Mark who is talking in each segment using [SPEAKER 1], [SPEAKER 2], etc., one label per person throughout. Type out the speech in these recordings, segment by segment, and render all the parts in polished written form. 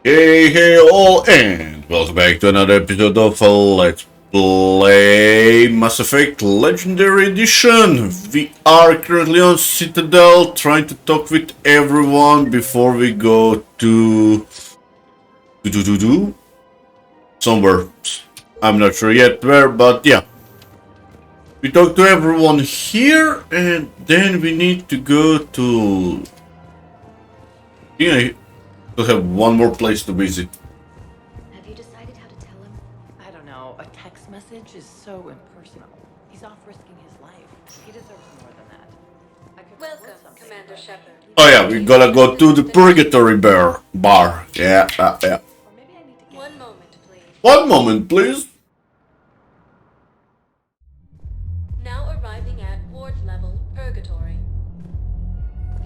[SPEAKER 1] Hey all, and welcome back to another episode of Let's Play Mass Effect Legendary Edition. We are currently on Citadel, trying to talk with everyone before we go to somewhere. I'm not sure yet where, but yeah. We talk to everyone here, and then we need to go to... Yeah, to have one more place to visit.
[SPEAKER 2] Have you decided how to tell him?
[SPEAKER 3] I don't know. A text message is so impersonal. He's off risking his life. He deserves more than that.
[SPEAKER 2] Welcome, Commander Shepard.
[SPEAKER 1] Oh yeah, we gotta go to the Purgatory bar. Yeah.
[SPEAKER 3] Or maybe I need to get
[SPEAKER 2] 1 moment, please.
[SPEAKER 1] One moment, please.
[SPEAKER 2] Now arriving at ward level Purgatory.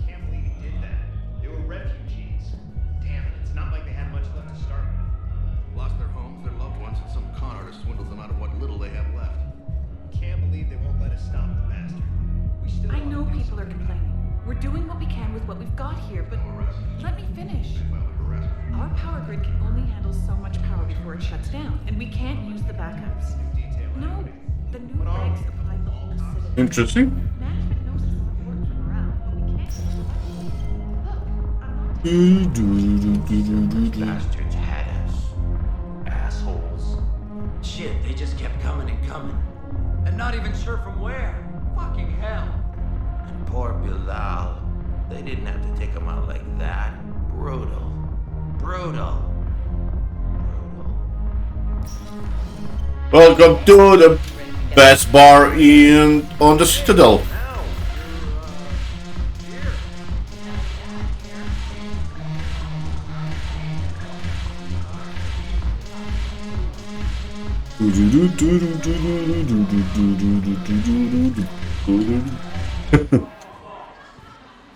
[SPEAKER 4] Can't believe he did that. They were refugees. Damn it, it's not like they had much left to start with.
[SPEAKER 5] Lost their homes, their loved ones, and some con artist swindled them out of what little they have left.
[SPEAKER 4] Can't believe they won't let us stop the bastard. We still
[SPEAKER 3] I
[SPEAKER 4] ought to
[SPEAKER 3] know
[SPEAKER 4] do
[SPEAKER 3] people are
[SPEAKER 4] something.
[SPEAKER 3] complaining. We're doing what we can with what we've got here, but let me finish. Our power grid can only handle so much power before it shuts down, and we can't use the backups.
[SPEAKER 4] Detail
[SPEAKER 3] No,
[SPEAKER 4] anyway.
[SPEAKER 3] the new regs apply the whole citadel.
[SPEAKER 1] Interesting.
[SPEAKER 3] Management knows this is important for morale, but we can't use the backups. Look, I'm not...
[SPEAKER 6] Bastards had us. Assholes. Shit, they just kept coming and coming. And not even sure from where. Fucking hell. And poor Bilal. They didn't have to take him out like that. Brutal. Brutal.
[SPEAKER 1] Welcome to the best bar on the Citadel.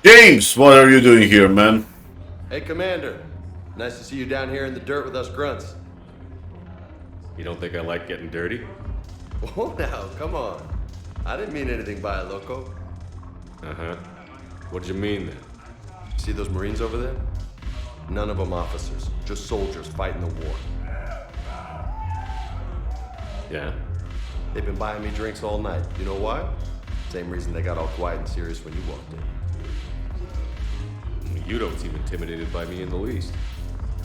[SPEAKER 1] James, what are you doing here, man?
[SPEAKER 7] Hey, Commander. Nice to see you down here in the dirt with us grunts.
[SPEAKER 8] You don't think I like getting dirty?
[SPEAKER 7] Oh, now, come on. I didn't mean anything by it, loco.
[SPEAKER 8] Uh-huh. What'd you mean then?
[SPEAKER 7] See those Marines over there? None of them officers, just soldiers fighting the war.
[SPEAKER 8] Yeah?
[SPEAKER 7] They've been buying me drinks all night. You know why? Same reason they got all quiet and serious when you walked in.
[SPEAKER 8] You don't seem intimidated by me in the least.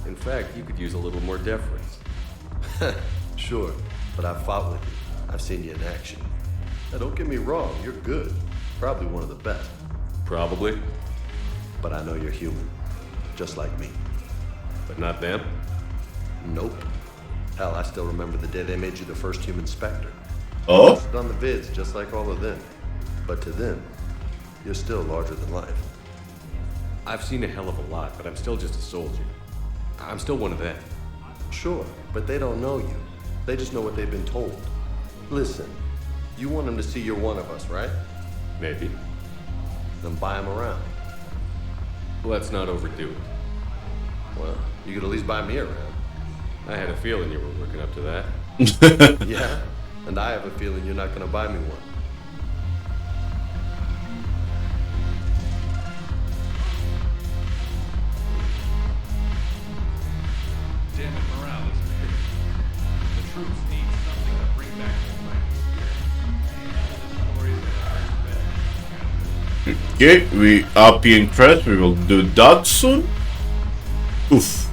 [SPEAKER 8] In fact, you could use a little more deference.
[SPEAKER 7] Sure, but I've fought with you. I've seen you in action. Now, don't get me wrong, you're good. Probably one of the best.
[SPEAKER 8] Probably,
[SPEAKER 7] But I know you're human. Just like me.
[SPEAKER 8] but not them.
[SPEAKER 7] Nope. Hell, I still remember the day they made you the first human Spectre.
[SPEAKER 1] Oh?
[SPEAKER 7] Posted on the vids, just like all of them. But to them, you're still larger than life.
[SPEAKER 8] I've seen a hell of a lot, but I'm still just a soldier. I'm still one of them.
[SPEAKER 7] Sure, but they don't know you. They just know what they've been told. Listen, you want them to see you're one of us, right?
[SPEAKER 8] Maybe.
[SPEAKER 7] Then buy them around.
[SPEAKER 8] Let's not overdo it.
[SPEAKER 7] Well, you could at least buy me around.
[SPEAKER 8] I had a feeling you were working up to that.
[SPEAKER 7] Yeah? And I have a feeling you're not gonna buy me one.
[SPEAKER 5] Damn it, morale is pitched. The troops need something to bring back the fighting spirit.
[SPEAKER 1] Okay, we are being pressed. We will do that soon. Oof.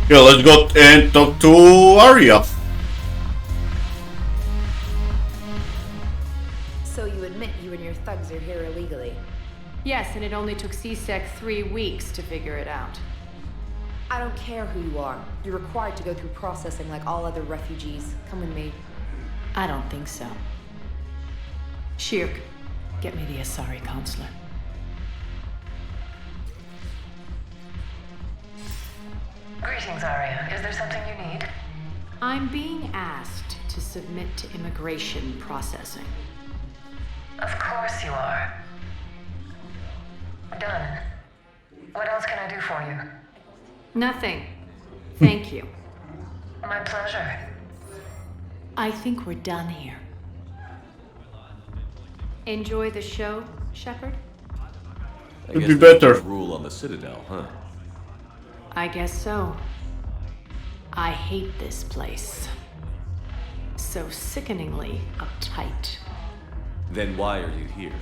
[SPEAKER 1] Yeah, let's go and talk to Arya.
[SPEAKER 9] So you admit you and your thugs are here illegally?
[SPEAKER 10] Yes, and it only took CSEC 3 weeks to figure it out.
[SPEAKER 9] I don't care who you are. You're required to go through processing like all other refugees. Come with me.
[SPEAKER 10] I don't think so. Shirk, get me the Asari consular.
[SPEAKER 11] Greetings, Arya. Is there something you need?
[SPEAKER 10] I'm being asked to submit to immigration processing.
[SPEAKER 11] Of course you are. Done. What else can I do for you?
[SPEAKER 10] Nothing. Thank you.
[SPEAKER 11] My pleasure.
[SPEAKER 10] I think we're done here. Enjoy the show, Shepard?
[SPEAKER 1] It'd be better.
[SPEAKER 8] Rule on the Citadel, huh?
[SPEAKER 10] I guess so. I hate this place. So sickeningly uptight.
[SPEAKER 8] Then why are you here?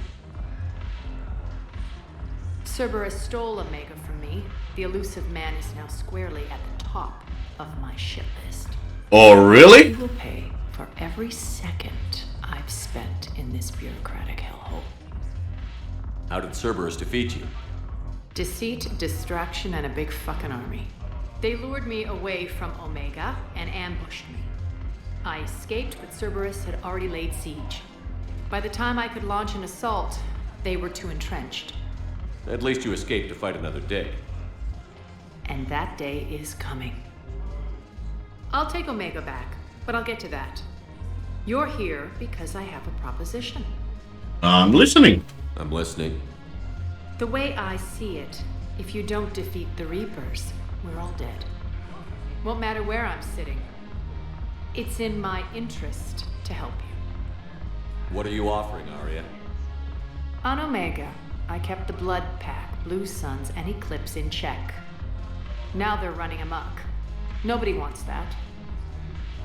[SPEAKER 10] Cerberus stole Omega from me. The elusive man is now squarely at the top of my shit list.
[SPEAKER 1] Oh, really?
[SPEAKER 10] He will pay for every second I've spent in this bureaucratic hellhole.
[SPEAKER 8] How did Cerberus defeat you?
[SPEAKER 10] Deceit, distraction, and a big fucking army. They lured me away from Omega and ambushed me. I escaped, but Cerberus had already laid siege. By the time I could launch an assault, they were too entrenched.
[SPEAKER 8] At least you escaped to fight another day.
[SPEAKER 10] And that day is coming. I'll take Omega back, but I'll get to that. You're here because I have a proposition.
[SPEAKER 1] I'm listening.
[SPEAKER 8] I'm listening.
[SPEAKER 10] The way I see it, if you don't defeat the Reapers, we're all dead. Won't matter where I'm sitting. It's in my interest to help you.
[SPEAKER 8] What are you offering, Arya?
[SPEAKER 10] On Omega, I kept the Blood Pack, Blue Suns, and Eclipse in check. Now they're running amok. Nobody wants that.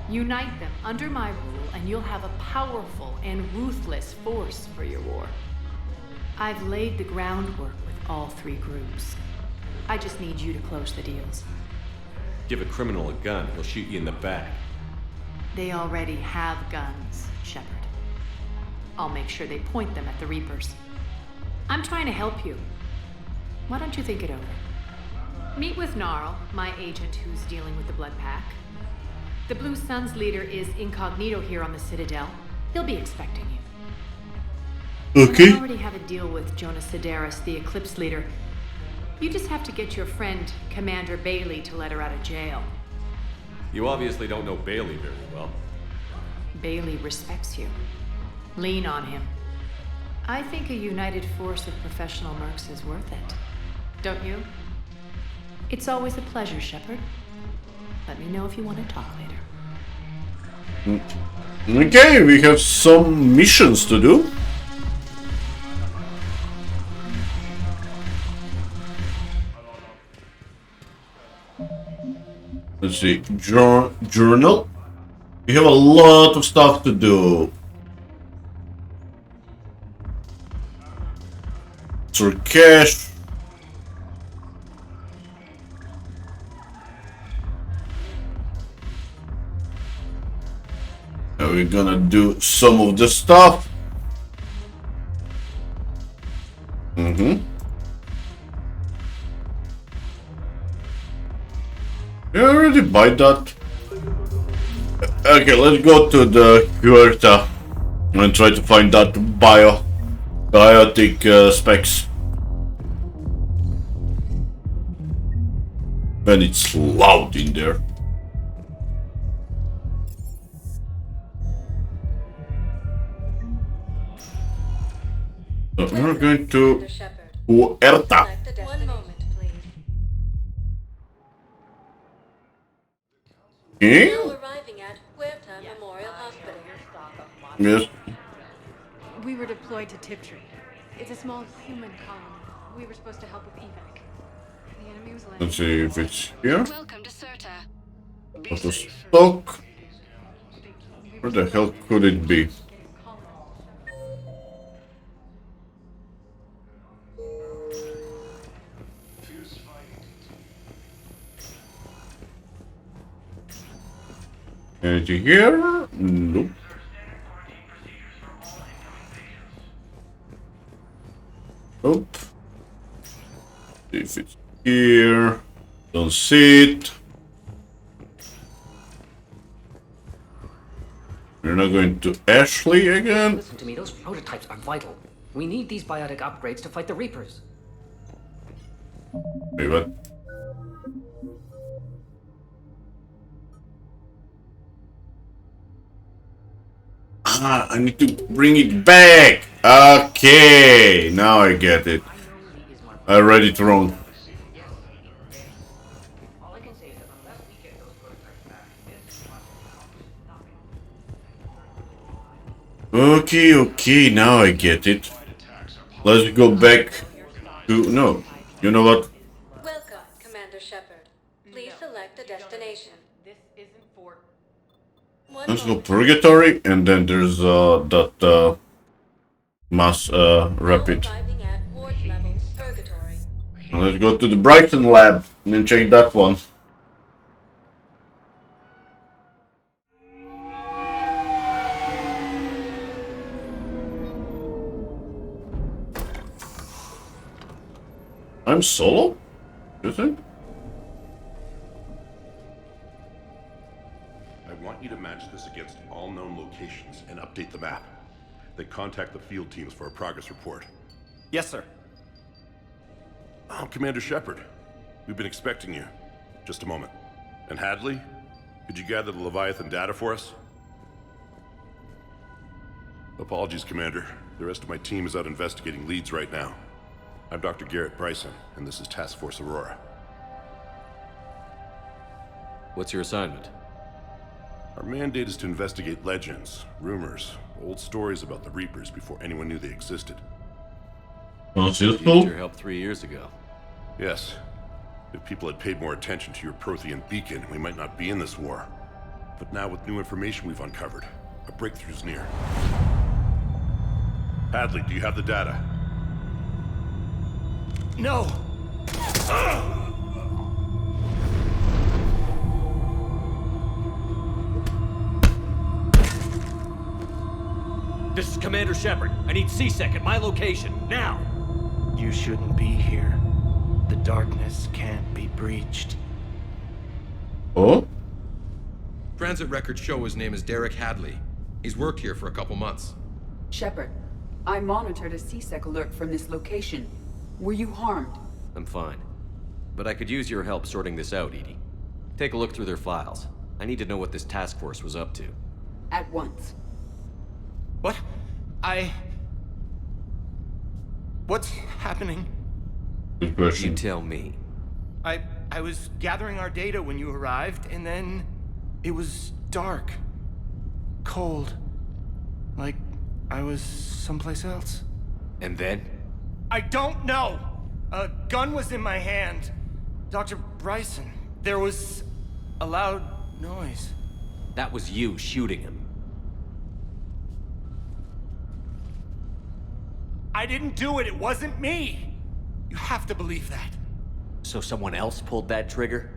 [SPEAKER 10] Unite them under my rule, and you'll have a powerful and ruthless force for your war. I've laid the groundwork with all three groups. I just need you to close the deals.
[SPEAKER 8] Give a criminal a gun, he'll shoot you in the back.
[SPEAKER 10] They already have guns, Shepard. I'll make sure they point them at the Reapers. I'm trying to help you. Why don't you think it over? Meet with Gnarl, my agent who's dealing with the Blood Pack. The Blue Suns leader is incognito here on the Citadel. He'll be expecting you.
[SPEAKER 1] Okay.
[SPEAKER 10] And I already have a deal with Jonas Sidaris, the Eclipse leader. You just have to get your friend, Commander Bailey, to let her out of jail.
[SPEAKER 8] You obviously don't know Bailey very well.
[SPEAKER 10] Bailey respects you. Lean on him. I think a united force of professional mercs is worth it. Don't you? It's always a pleasure, Shepard. Let me know if you want to talk later.
[SPEAKER 1] Okay, we have some missions to do. Let's see, journal. We have a lot of stuff to do. For cash. Now we're gonna do some of the stuff. I already buy that. Okay, let's go to the Huerta and try to find that biotic specs. Man, it's loud in there. So we're going to Huerta.
[SPEAKER 2] One moment, please.
[SPEAKER 1] Okay.
[SPEAKER 2] Now arriving at Huerta Memorial Hospital.
[SPEAKER 1] Yes.
[SPEAKER 12] We were deployed to Tiptree. It's a small human colony. We were supposed to help with evac. The enemy was landing.
[SPEAKER 1] Let's see if it's here.
[SPEAKER 11] Welcome to Serta.
[SPEAKER 1] Auto stock. Where the hell could it be? Anything here? Nope. Nope. If it's here, don't see it. We're not going to Ashley again.
[SPEAKER 13] Listen to me, those prototypes are vital. We need these biotic upgrades to fight the Reapers.
[SPEAKER 1] Wait, what? Ah, I need to bring it back. Okay, now I get it. I read it wrong. Okay, now I get it. Let's go back to... No, you know what?
[SPEAKER 2] Welcome, Commander Shepard. Please select a destination.
[SPEAKER 3] This isn't for.
[SPEAKER 1] Let's go Purgatory, and then there's that mass rapid.
[SPEAKER 2] Arriving at ward level Purgatory.
[SPEAKER 1] Let's go to the Brighton Lab and then check that one. I'm solo? You think?
[SPEAKER 14] I want you to match this against all known locations and update the map. Then contact the field teams for a progress report.
[SPEAKER 4] Yes, sir.
[SPEAKER 14] Oh, Commander Shepard. We've been expecting you. Just a moment. And Hadley? Could you gather the Leviathan data for us? Apologies, Commander. The rest of my team is out investigating leads right now. I'm Dr. Garrett Bryson, and this is Task Force Aurora.
[SPEAKER 8] What's your assignment?
[SPEAKER 14] Our mandate is to investigate legends, rumors, old stories about the Reapers before anyone knew they existed.
[SPEAKER 1] Well,
[SPEAKER 8] You used your help 3 years ago.
[SPEAKER 14] Yes. If people had paid more attention to your Prothean beacon, we might not be in this war. But now with new information we've uncovered, a breakthrough's near. Hadley, do you have the data?
[SPEAKER 4] No!
[SPEAKER 13] This is Commander Shepard. I need C-Sec at my location, now!
[SPEAKER 15] You shouldn't be here. The darkness can't be breached.
[SPEAKER 1] Oh?
[SPEAKER 16] Transit records show his name is Derek Hadley. He's worked here for a couple months.
[SPEAKER 17] Shepard, I monitored a C-Sec alert from this location. Were you harmed?
[SPEAKER 8] I'm fine. But I could use your help sorting this out, Edie. Take a look through their files. I need to know what this task force was up to.
[SPEAKER 17] At once.
[SPEAKER 15] What? What's happening?
[SPEAKER 1] Good question.
[SPEAKER 8] You tell me.
[SPEAKER 15] I was gathering our data when you arrived, and then it was dark. Cold. Like I was someplace else.
[SPEAKER 8] And then?
[SPEAKER 15] I don't know! A gun was in my hand. Dr. Bryson, there was a loud noise.
[SPEAKER 8] That was you shooting him.
[SPEAKER 15] I didn't do it, it wasn't me! You have to believe that.
[SPEAKER 8] So someone else pulled that trigger?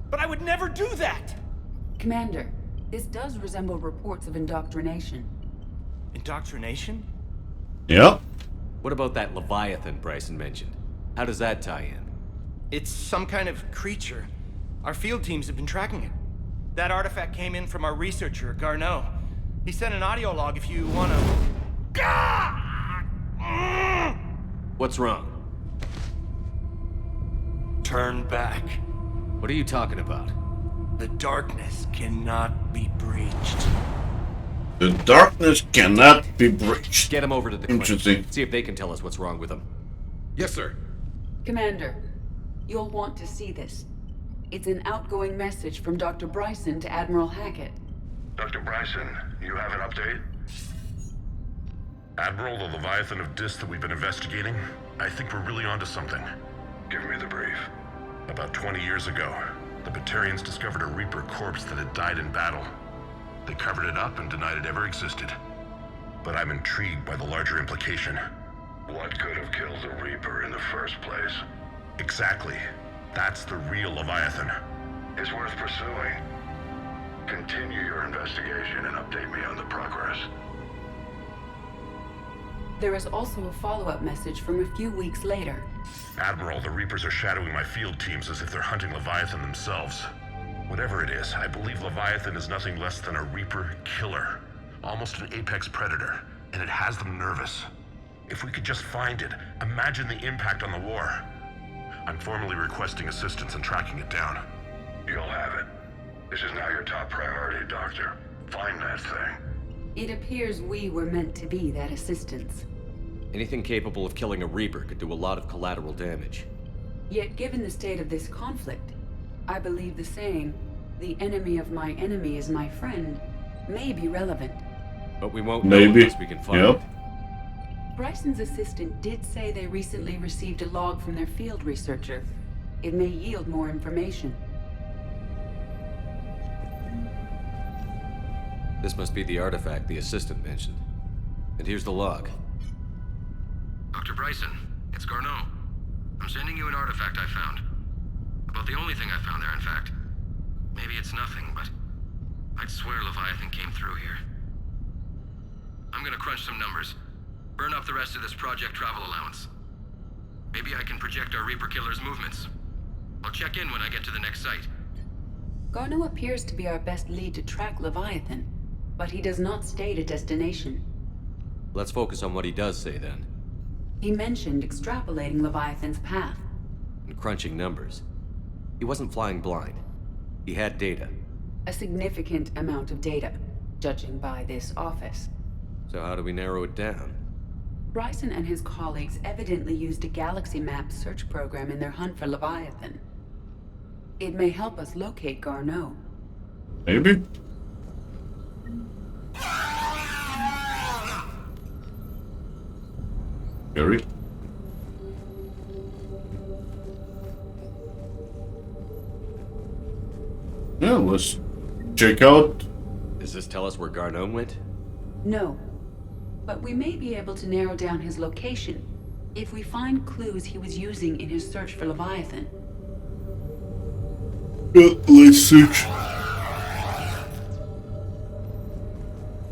[SPEAKER 15] But I would never do that!
[SPEAKER 17] Commander, this does resemble reports of indoctrination.
[SPEAKER 15] Indoctrination?
[SPEAKER 1] Yeah?
[SPEAKER 8] What about that Leviathan Bryson mentioned? How does that tie in?
[SPEAKER 15] It's some kind of creature. Our field teams have been tracking it. That artifact came in from our researcher, Garneau. He sent an audio log if you wanna...
[SPEAKER 8] What's wrong?
[SPEAKER 15] Turn back.
[SPEAKER 8] What are you talking about?
[SPEAKER 15] The darkness cannot be breached.
[SPEAKER 1] The darkness cannot be breached.
[SPEAKER 8] Get him over to the clinic.
[SPEAKER 1] Interesting.
[SPEAKER 8] See if they can tell us what's wrong with him.
[SPEAKER 16] Yes, sir.
[SPEAKER 17] Commander, you'll want to see this. It's an outgoing message from Dr. Bryson to Admiral Hackett.
[SPEAKER 14] Dr. Bryson, you have an update? Admiral, the Leviathan of Dis that we've been investigating, I think we're really onto something. Give me the brief. About 20 years ago, the Batarians discovered a Reaper corpse that had died in battle. They covered it up and denied it ever existed. But I'm intrigued by the larger implication. What could have killed the Reaper in the first place? Exactly. That's the real Leviathan. It's worth pursuing. Continue your investigation and update me on the progress.
[SPEAKER 17] There is also a follow-up message from a few weeks later.
[SPEAKER 14] Admiral, the Reapers are shadowing my field teams as if they're hunting Leviathan themselves. Whatever it is, I believe Leviathan is nothing less than a Reaper killer. Almost an apex predator, and it has them nervous. If we could just find it, imagine the impact on the war. I'm formally requesting assistance in tracking it down. You'll have it. This is now your top priority, Doctor. Find that thing.
[SPEAKER 17] It appears we were meant to be that assistance.
[SPEAKER 8] Anything capable of killing a Reaper could do a lot of collateral damage.
[SPEAKER 17] Yet given the state of this conflict, I believe the saying, "The enemy of my enemy is my friend," may be relevant.
[SPEAKER 8] But we won't know
[SPEAKER 1] Maybe.
[SPEAKER 8] unless we can find
[SPEAKER 1] Yep.
[SPEAKER 8] it.
[SPEAKER 17] Bryson's assistant did say they recently received a log from their field researcher. It may yield more information.
[SPEAKER 8] This must be the artifact the assistant mentioned. And here's the log.
[SPEAKER 18] Dr. Bryson, it's Garneau. I'm sending you an artifact I found. About the only thing I found there, in fact. Maybe it's nothing, but I'd swear Leviathan came through here. I'm gonna crunch some numbers. Burn up the rest of this project travel allowance. Maybe I can project our Reaper Killer's movements. I'll check in when I get to the next site.
[SPEAKER 17] Garneau appears to be our best lead to track Leviathan, but he does not state a destination.
[SPEAKER 8] Let's focus on what he does say then.
[SPEAKER 17] He mentioned extrapolating Leviathan's path.
[SPEAKER 8] And crunching numbers. He wasn't flying blind. He had data.
[SPEAKER 17] A significant amount of data, judging by this office.
[SPEAKER 8] So how do we narrow it down?
[SPEAKER 17] Bryson and his colleagues evidently used a galaxy map search program in their hunt for Leviathan. It may help us locate Garneau.
[SPEAKER 1] Maybe. Gary? Yeah, let's check out.
[SPEAKER 8] Does this tell us where Garneau went?
[SPEAKER 17] No, but we may be able to narrow down his location if we find clues he was using in his search for Leviathan.
[SPEAKER 1] Let's search.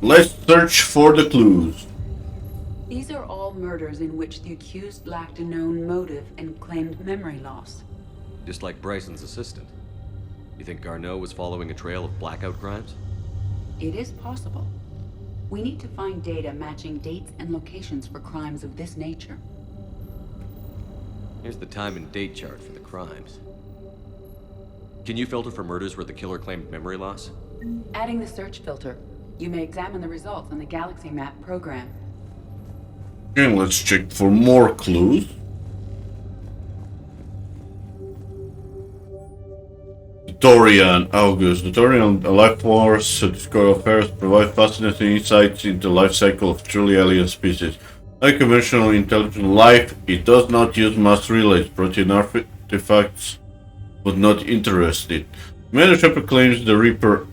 [SPEAKER 1] Let's search for the clues.
[SPEAKER 17] These are all murders in which the accused lacked a known motive and claimed memory loss.
[SPEAKER 8] Just like Bryson's assistant. You think Garneau was following a trail of blackout crimes?
[SPEAKER 17] It is possible. We need to find data matching dates and locations for crimes of this nature.
[SPEAKER 8] Here's the time and date chart for the crimes. Can you filter for murders where the killer claimed memory loss?
[SPEAKER 17] Adding the search filter, you may examine the results on the Galaxy Map program.
[SPEAKER 1] Okay, let's check for more clues. Dorian, August. The Dorian, a life force, discovery affairs provide fascinating insights into the life cycle of truly alien species. Like conventional intelligent life, it does not use mass relays, protein artifacts, but not interested. Jhon Shepard claims the Reaper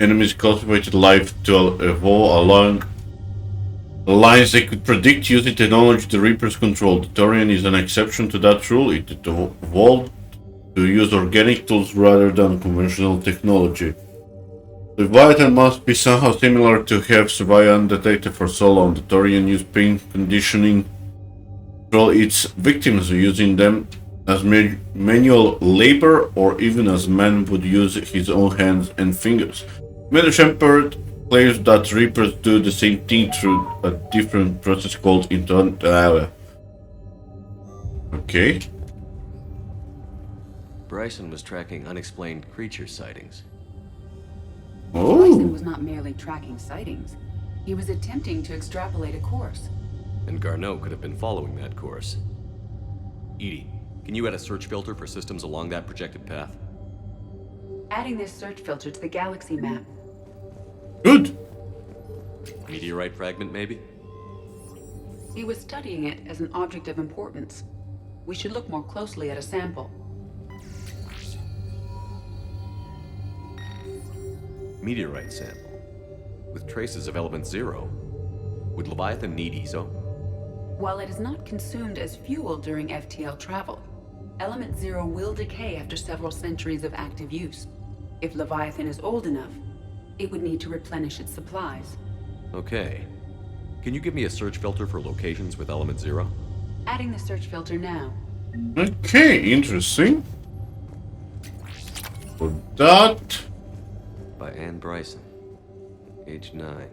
[SPEAKER 1] enemies cultivated life to evolve along the lines they could predict using technology the Reapers control. The Dorian is an exception to that rule. It evolved to use organic tools rather than conventional technology. Leviathan must be somehow similar to have survived undetected for so long. The Dorian used pain conditioning to control its victims, using them as manual labor or even as man would use his own hands and fingers. Jhon Shepard claims that Reapers do the same thing through a different process called internal. Okay.
[SPEAKER 8] Bryson was tracking unexplained creature sightings.
[SPEAKER 17] Bryson was not merely tracking sightings. He was attempting to extrapolate a course.
[SPEAKER 8] And Garneau could have been following that course. Edie, can you add a search filter for systems along that projected path?
[SPEAKER 17] Adding this search filter to the Galaxy Map.
[SPEAKER 1] Good.
[SPEAKER 8] Meteorite fragment, maybe?
[SPEAKER 17] He was studying it as an object of importance. We should look more closely at a sample.
[SPEAKER 8] Meteorite sample. With traces of element 0. Would Leviathan need ESO?
[SPEAKER 17] While it is not consumed as fuel during FTL travel, element 0 will decay after several centuries of active use. If Leviathan is old enough, it would need to replenish its supplies.
[SPEAKER 8] Okay. Can you give me a search filter for locations with element 0?
[SPEAKER 17] Adding the search filter now.
[SPEAKER 1] Okay, interesting. For that.
[SPEAKER 8] By Anne Bryson. Age 9.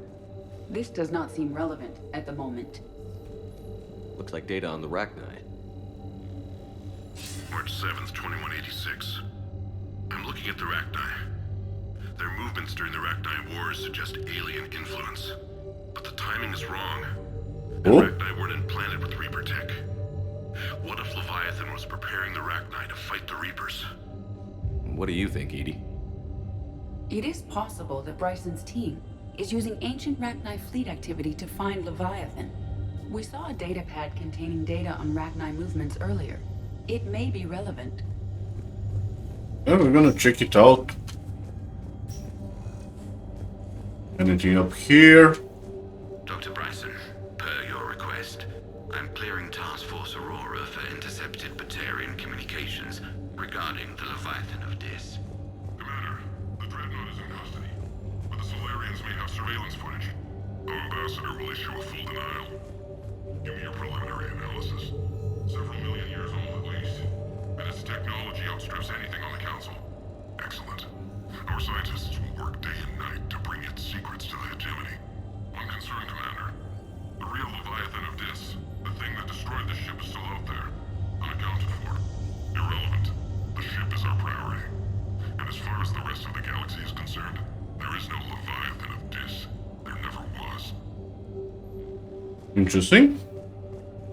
[SPEAKER 17] This does not seem relevant at the moment.
[SPEAKER 8] Looks like data on the Rachni.
[SPEAKER 14] March 7th, 2186. I'm looking at the Rachni. Their movements during the Rachni Wars suggest alien influence. But the timing is wrong. The Rachni weren't implanted with Reaper tech. What if Leviathan was preparing the Rachni to fight the Reapers?
[SPEAKER 8] What do you think, Edie?
[SPEAKER 17] It is possible that Bryson's team, is using ancient Rachni fleet activity to find Leviathan. We saw a data pad containing data on Rachni movements earlier. It may be relevant.
[SPEAKER 1] Yeah, we're gonna check it out. Anything up here?
[SPEAKER 18] Dr. Bryson, per your request, I'm clearing Task Force Aurora for intercepted Batarian communications regarding the Leviathan of Dis.
[SPEAKER 14] Commander, the Dreadnought is in custody, but the Solarians may have surveillance footage. Our ambassador will issue a full denial. Give me your preliminary analysis. Several million years old at least, and its technology outstrips anything on the Council. Excellent. Our scientists will work day and night to bring its secrets to the hegemony. One concern, Commander. The real Leviathan of Dis, the thing that destroyed the ship, is still out there, unaccounted for. Irrelevant. The ship is our priority. And as far as the rest of the galaxy is concerned, there is no Leviathan of Dis. There never was.
[SPEAKER 1] Interesting.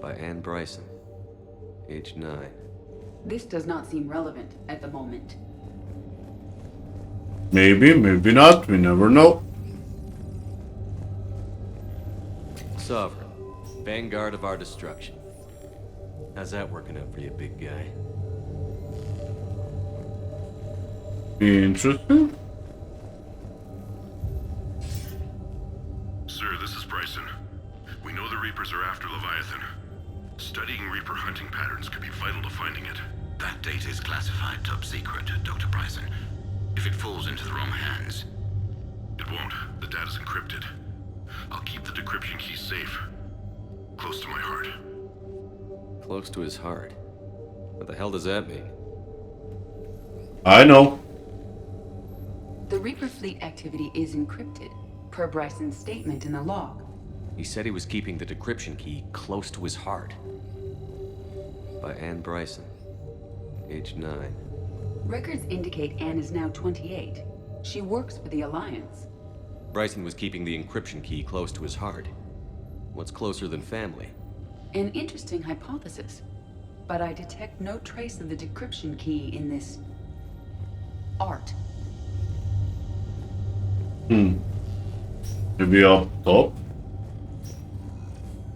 [SPEAKER 8] By Anne Bryson, age 9.
[SPEAKER 17] This does not seem relevant at the moment.
[SPEAKER 1] Maybe, maybe not. We never know.
[SPEAKER 8] Sovereign, vanguard of our destruction. How's that working out for you, big guy?
[SPEAKER 1] Interesting.
[SPEAKER 14] Sir, this is Bryson. We know the Reapers are after Leviathan. Studying Reaper hunting patterns could be vital to finding it.
[SPEAKER 18] That data is classified top secret, Dr. Bryson. If it falls into the wrong hands...
[SPEAKER 14] It won't. The data's encrypted. I'll keep the decryption key safe. Close to my heart.
[SPEAKER 8] Close to his heart. What the hell does that mean?
[SPEAKER 1] I know.
[SPEAKER 17] The Reaper fleet activity is encrypted, per Bryson's statement in the log.
[SPEAKER 8] He said he was keeping the decryption key close to his heart. By Anne Bryson, age 9.
[SPEAKER 17] Records indicate Anne is now 28. She works for the Alliance.
[SPEAKER 8] Bryson was keeping the encryption key close to his heart. What's closer than family?
[SPEAKER 17] An interesting hypothesis. But I detect no trace of the decryption key in this... art.
[SPEAKER 1] Maybe up top.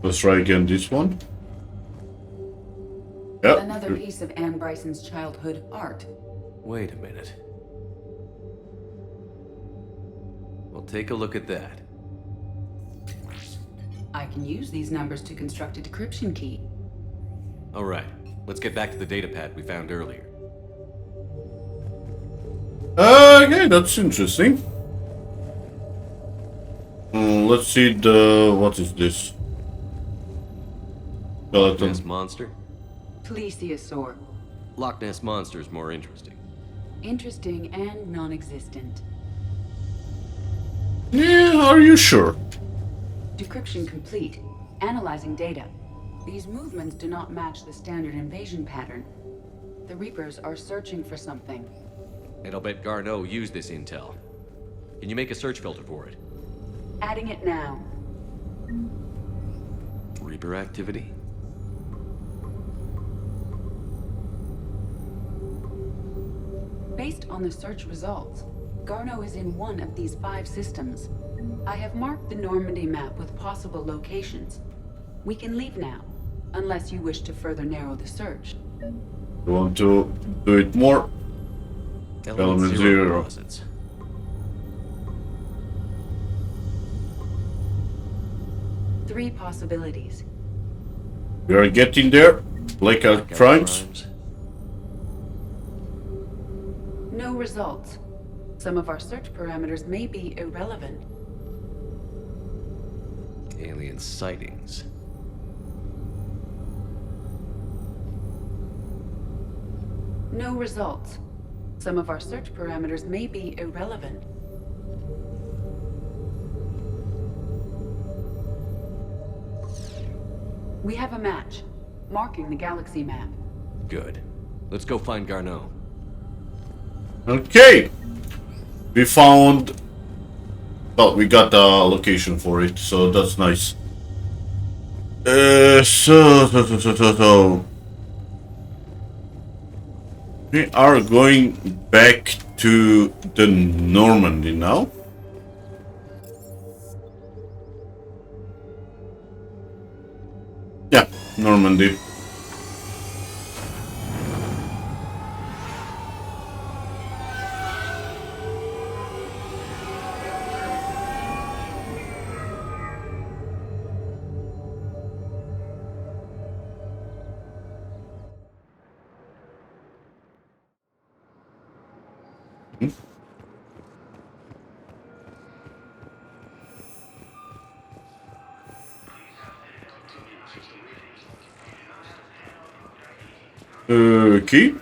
[SPEAKER 1] Let's try again this one. Yep.
[SPEAKER 17] Another piece of Anne Bryson's childhood art.
[SPEAKER 8] Wait a minute. Well, take a look at that.
[SPEAKER 17] I can use these numbers to construct a decryption key.
[SPEAKER 8] All right, let's get back to the datapad we found earlier.
[SPEAKER 1] Okay, that's interesting. Let's see the... what is this?
[SPEAKER 8] Loch Ness Monster?
[SPEAKER 17] Plesiosaur.
[SPEAKER 8] Loch Ness Monster is more interesting.
[SPEAKER 17] Interesting and non-existent.
[SPEAKER 1] Yeah, are you sure?
[SPEAKER 17] Decryption complete. Analyzing data. These movements do not match the standard invasion pattern. The Reapers are searching for something.
[SPEAKER 8] And I'll bet Garneau used this intel. Can you make a search filter for it?
[SPEAKER 17] Adding it now.
[SPEAKER 8] Reaper activity?
[SPEAKER 17] Based on the search results, Garneau is in one of these 5 systems. I have marked the Normandy map with possible locations. We can leave now, unless you wish to further narrow the search.
[SPEAKER 1] You want to do it more? Element 0.
[SPEAKER 8] Deposits.
[SPEAKER 17] Three possibilities.
[SPEAKER 1] We are getting there. Blackout crimes.
[SPEAKER 17] No results. Some of our search parameters may be irrelevant.
[SPEAKER 8] Alien sightings.
[SPEAKER 17] No results. Some of our search parameters may be irrelevant. We have a match, marking the galaxy map.
[SPEAKER 8] Good. Let's go find Garneau.
[SPEAKER 1] Okay. We found... well, we got the location for it, so that's nice. So... we are going back to the Normandy now. Normandy. Okay.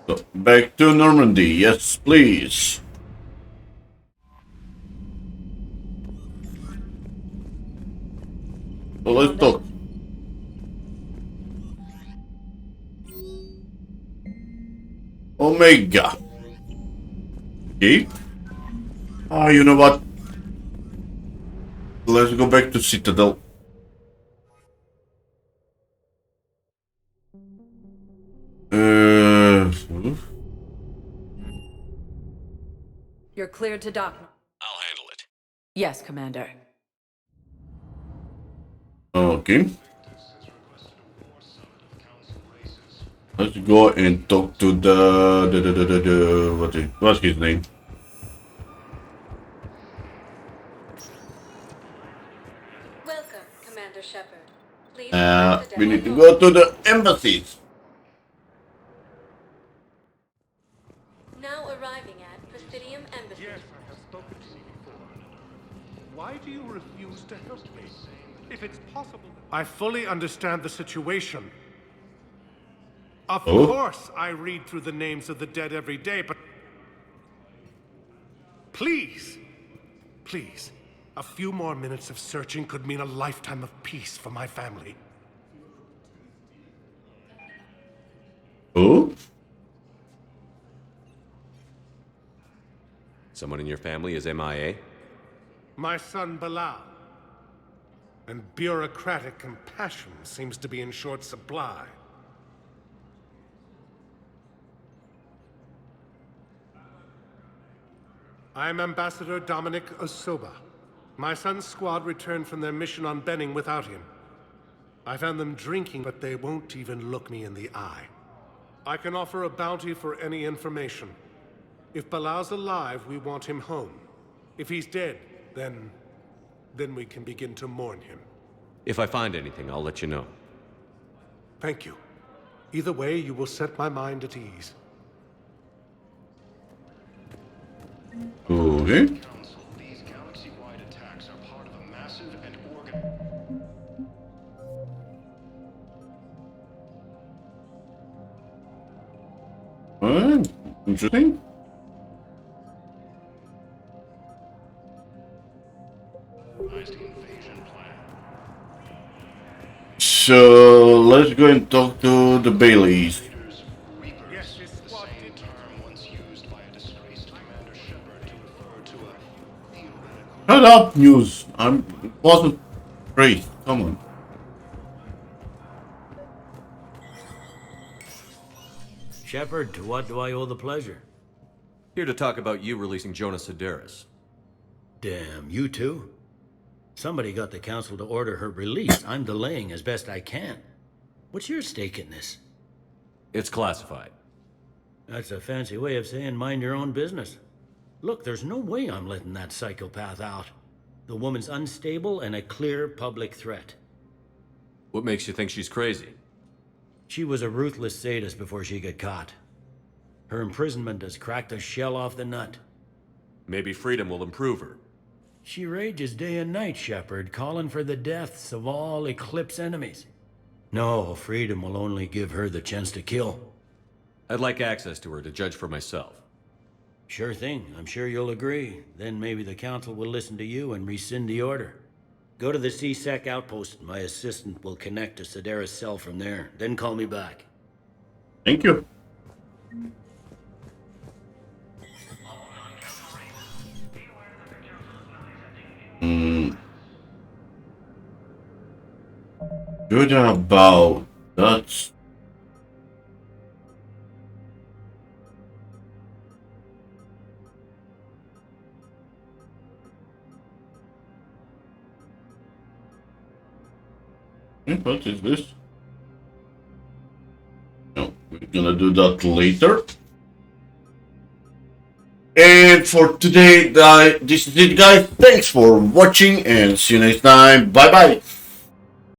[SPEAKER 1] So, back to Normandy. Yes, please. So let's talk. Omega. Okay. Ah, you know what? Let's go back to Citadel.
[SPEAKER 9] You're cleared to dock.
[SPEAKER 18] I'll handle it.
[SPEAKER 9] Yes, Commander.
[SPEAKER 1] Okay. Let's go and talk to what's his name?
[SPEAKER 2] Welcome, Commander Shepard. Please
[SPEAKER 1] We need to go to the embassies.
[SPEAKER 2] Now arriving at Presidium Embassy.
[SPEAKER 19] Yes, I have spoken to you before. Why do you refuse to help me? If it's possible... I fully understand the situation. Of course I read through the names of the dead every day, but... Please, please, a few more minutes of searching could mean a lifetime of peace for my family.
[SPEAKER 1] Oh?
[SPEAKER 8] Someone in your family is MIA?
[SPEAKER 19] My son Bilal. And bureaucratic compassion seems to be in short supply. I'm Ambassador Dominic Osoba. My son's squad returned from their mission on Benning without him. I found them drinking, but they won't even look me in the eye. I can offer a bounty for any information. If Bilal's alive, we want him home. If he's dead, then we can begin to mourn him.
[SPEAKER 8] If I find anything, I'll let you know.
[SPEAKER 19] Thank you. Either way, you will set my mind at ease.
[SPEAKER 1] Okay.
[SPEAKER 14] These galaxy-wide attacks are part of a massive and
[SPEAKER 1] Interesting. So let's go and talk to the Baileys.
[SPEAKER 14] Reapers, the same term once used by a disgraced Commander Shepard to refer to a theoretical...
[SPEAKER 1] Shut up, news. Wasn't great. Come on.
[SPEAKER 20] Shepard, to what do I owe the pleasure?
[SPEAKER 8] Here to talk about you releasing Jonas Sedaris.
[SPEAKER 20] Damn, you too? Somebody got the council to order her release. I'm delaying as best I can. What's your stake in this?
[SPEAKER 8] It's classified.
[SPEAKER 20] That's a fancy way of saying mind your own business. Look, there's no way I'm letting that psychopath out. The woman's unstable and a clear public threat.
[SPEAKER 8] What makes you think she's crazy?
[SPEAKER 20] She was a ruthless sadist before she got caught. Her imprisonment has cracked the shell off the nut.
[SPEAKER 8] Maybe freedom will improve her.
[SPEAKER 20] She rages day and night, Shepard, calling for the deaths of all Eclipse enemies. No, freedom will only give her the chance to kill.
[SPEAKER 8] I'd like access to her to judge for myself.
[SPEAKER 20] Sure thing. I'm sure you'll agree. Then maybe the council will listen to you and rescind the order. Go to the C-Sec outpost. My assistant will connect to Sedaris' cell from there. Then call me back.
[SPEAKER 1] Thank you. Good about that's What is this? No, we're gonna do that later. And for today, this is it, guys. Thanks for watching and see you next time. Bye bye.